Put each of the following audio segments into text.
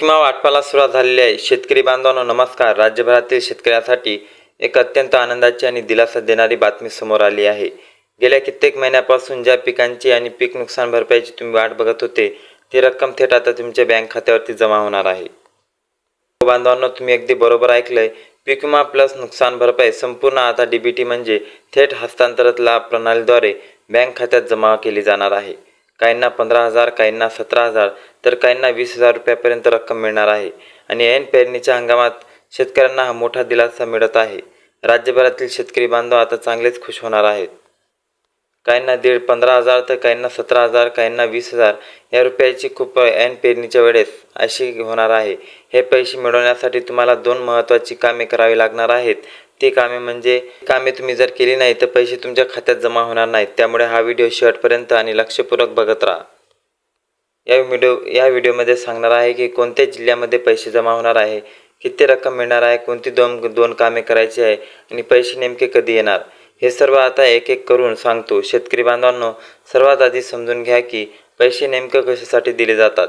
विमा वाटपाला सुरुवात झालेली आहे। शेतकरी बांधवांनो नमस्कार। राज्यभरातील शेतकऱ्यांसाठी एक अत्यंत आनंदाची आणि दिलासा देणारी बातमी समोर आली आहे। गेल्या कित्येक महिन्यापासून ज्या पिकांची आणि पीक नुकसान भरपाईची तुम्ही वाट बघत होते ती रक्कम थेट आता तुमच्या बँक खात्यावरती जमा होणार आहे। बांधवांनो तुम्ही अगदी बरोबर ऐकलंय। पीक विमा प्लस नुकसान भरपाई संपूर्ण आता डीबीटी म्हणजे थेट हस्तांतरित लाभ प्रणालीद्वारे बँक खात्यात जमा केली जाणार आहे। काहींना 15,000, काहींना 17,000 तर काहींना 20,000 रुपयापर्यंत रक्कम मिळणार आहे आणि ऐन पेरणीच्या हंगामात शेतकऱ्यांना हा मोठा दिलासा मिळत आहे। राज्यभरातील शेतकरी बांधव आता चांगलेच खुश होणार आहेत। काहींना 15,000 तर काहींना 17,000, काहींना 20,000 या रुपयाची खूप ऐन पेरणीच्या वेळेस अशी होणार आहे। हे पैसे मिळवण्यासाठी तुम्हाला 2 महत्त्वाची कामे करावी लागणार आहेत। ती कामे तुम्ही जर केली नाही तर पैसे तुमच्या खात्यात जमा होणार नाहीत। त्यामुळे हा व्हिडिओ शेवटपर्यंत आणि लक्षपूर्वक बघत राहा। या व्हिडिओमध्ये सांगणार आहे की कोणत्या जिल्ह्यामध्ये पैसे जमा होणार आहे, किती रक्कम मिळणार आहे, कोणती दोन कामे करायची आहे आणि पैसे नेमके कधी येणार हे सर्व आता एक एक करून सांगतो। शेतकरी बांधवांनो सर्वात आधी समजून घ्या की पैसे नेमके कशासाठी दिले जातात।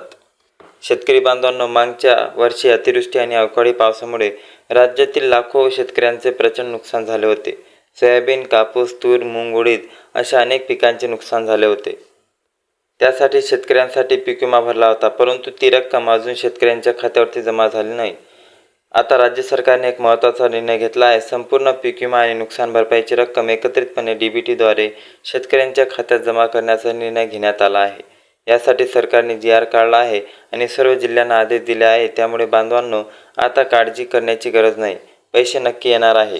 शेतकरी बांधवांनो मागच्या वर्षी अतिवृष्टी आणि अवकाळी पावसामुळे राज्यातील लाखो शेतकऱ्यांचे प्रचंड नुकसान झाले होते। सोयाबीन, कापूस, तूर, मूग, उडीद अशा अनेक पिकांचे नुकसान झाले होते। त्यासाठी शेतकऱ्यांसाठी पीक विमा भरला होता, परंतु ती रक्कम अजून शेतकऱ्यांच्या खात्यावरती जमा झाली नाही। आता राज्य सरकारने एक महत्त्वाचा निर्णय घेतला आहे। संपूर्ण पीक विमा आणि नुकसान भरपाईची रक्कम एकत्रितपणे डीबीटीद्वारे शेतकऱ्यांच्या खात्यात जमा करण्याचा निर्णय घेण्यात आला आहे। यासाठी सरकारने GR काढला आहे आणि सर्व जिल्ह्यांना आदेश दिले आहे। त्यामुळे बांधवांनो आता काळजी करण्याची गरज नाही, पैसे नक्की येणार आहे।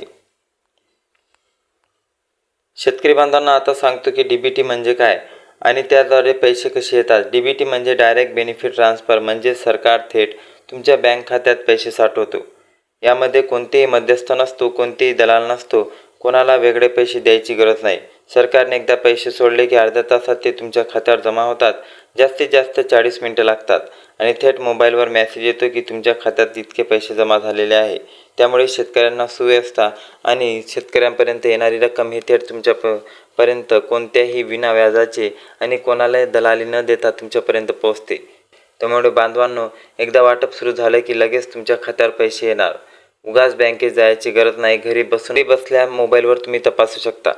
शेतकरी बांधवांना आता सांगतो की डीबीटी म्हणजे काय आणि त्याद्वारे पैसे कसे येतात। डीबीटी म्हणजे डायरेक्ट बेनिफिट ट्रान्सफर, म्हणजे सरकार थेट तुमच्या बँक खात्यात पैसे साठवतो। यामध्ये कोणतेही मध्यस्थ नसतो, कोणतेही दलाल नसतो, कोणाला वेगळे पैसे द्यायची गरज नाही। सरकारने एकदा पैसे सोडले की अर्ध्या तासात ते तुमच्या खात्यावर जमा होतात। जास्तीत जास्त 40 मिनिटे लागतात आणि थेट मोबाईलवर मेसेज येतो की तुमच्या खात्यात इतके पैसे जमा झालेले आहे। त्यामुळे शेतकऱ्यांना सुव्यवस्था आणि शेतकऱ्यांपर्यंत येणारी रक्कम ही थेट तुमच्यापर्यंत कोणत्याही विना व्याजाचे आणि कोणालाही दलाली न देता तुमच्यापर्यंत पोहोचते। त्यामुळे बांधवांनो एकदा वाटप सुरू झालं की लगेच तुमच्या खात्यावर पैसे येणार। उगाच बँकेत जायची गरज नाही, घरी बसल्या मोबाईलवर तुम्ही तपासू शकता।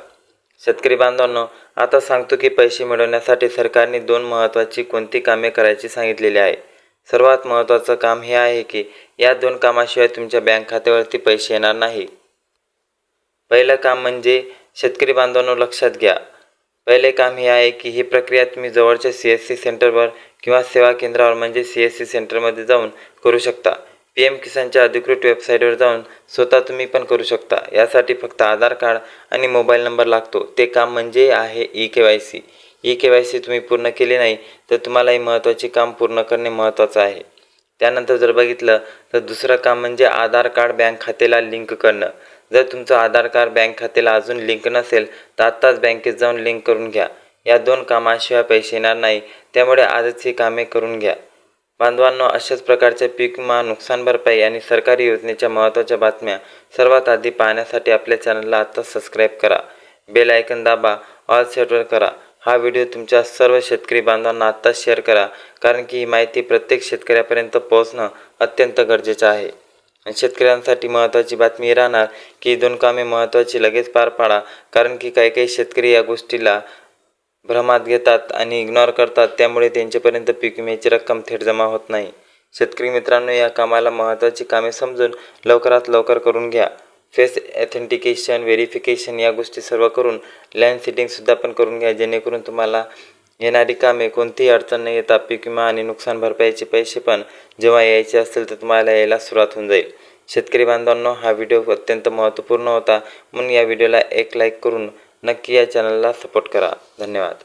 शेतकरी बांधवांनो आता सांगतो की पैसे मिळवण्यासाठी सरकारने 2 महत्त्वाची कोणती कामे करायची सांगितलेली आहे। सर्वात महत्त्वाचं काम हे आहे की या 2 कामाशिवाय तुमच्या बँक खात्यावरती पैसे येणार नाही। पहिलं काम म्हणजे शेतकरी बांधवांनो लक्षात घ्या, पहिले काम हे आहे की ही प्रक्रिया तुम्ही जवळच्या CSC सेंटरवर किंवा सेवा केंद्रावर म्हणजे CSC सेंटरमध्ये जाऊन करू शकता। PM किसानच्या अधिकृत वेबसाईटवर जाऊन स्वतः तुम्ही पण करू शकता। यासाठी फक्त आधार कार्ड आणि मोबाईल नंबर लागतो। ते काम म्हणजे आहे eKYC। eKYC तुम्ही पूर्ण केले नाही तर तुम्हाला हे महत्त्वाचे काम पूर्ण करणे महत्त्वाचं आहे। त्यानंतर जर बघितलं तर दुसरं काम म्हणजे आधार कार्ड बँक खात्याला लिंक करणं। जर तुमचं आधार कार्ड बँक खात्याला अजून लिंक नसेल तर आत्ताच बँकेत जाऊन लिंक करून घ्या। या 2 कामाशिवाय पैसे येणार नाही, त्यामुळे आजच ही कामे करून घ्या। बांधवांनो अशाच प्रकारच्या पीक विमा, नुकसान भरपाई आणि सरकारी योजनेच्या महत्त्वाच्या बातम्या सर्वात आधी पाहण्यासाठी आपल्या चॅनलला आत्ताच सबस्क्राईब करा, बेल आयकन दाबा, ऑल सेटवर करा। हा व्हिडिओ तुमच्या सर्व शेतकरी बांधवांना आत्ताच शेअर करा, कारण की ही माहिती प्रत्येक शेतकऱ्यापर्यंत पोहोचणं अत्यंत गरजेचं आहे। शेतकऱ्यांसाठी महत्त्वाची बातमी राहणार की 2 कामे महत्त्वाची लगेच पार पाडा, कारण की काही शेतकरी या गोष्टीला भ्रमात घेतात आणि इग्नोर करतात। त्यामुळे त्यांच्यापर्यंत पीक विम्याची रक्कम थेट जमा होत नाही। शेतकरी मित्रांनो या कामाला महत्त्वाची कामे समजून लवकरात लवकर करून घ्या। फेस ऑथेंटिकेशन, व्हेरिफिकेशन या गोष्टी सर्व करून लँड सेटिंगसुद्धा पण करून घ्या, जेणेकरून तुम्हाला येणारी कामे कोणतीही अडचण न येता पीक विमा आणि नुकसान भरपाईचे पैसे पण जेव्हा यायचे असतील तर तुम्हाला यायला सुरुवात होऊन जाईल। शेतकरी बांधवांनो हा व्हिडिओ अत्यंत महत्त्वपूर्ण होता, म्हणून या व्हिडिओला एक लाईक करून नक्की या चॅनलला सपोर्ट करा। धन्यवाद।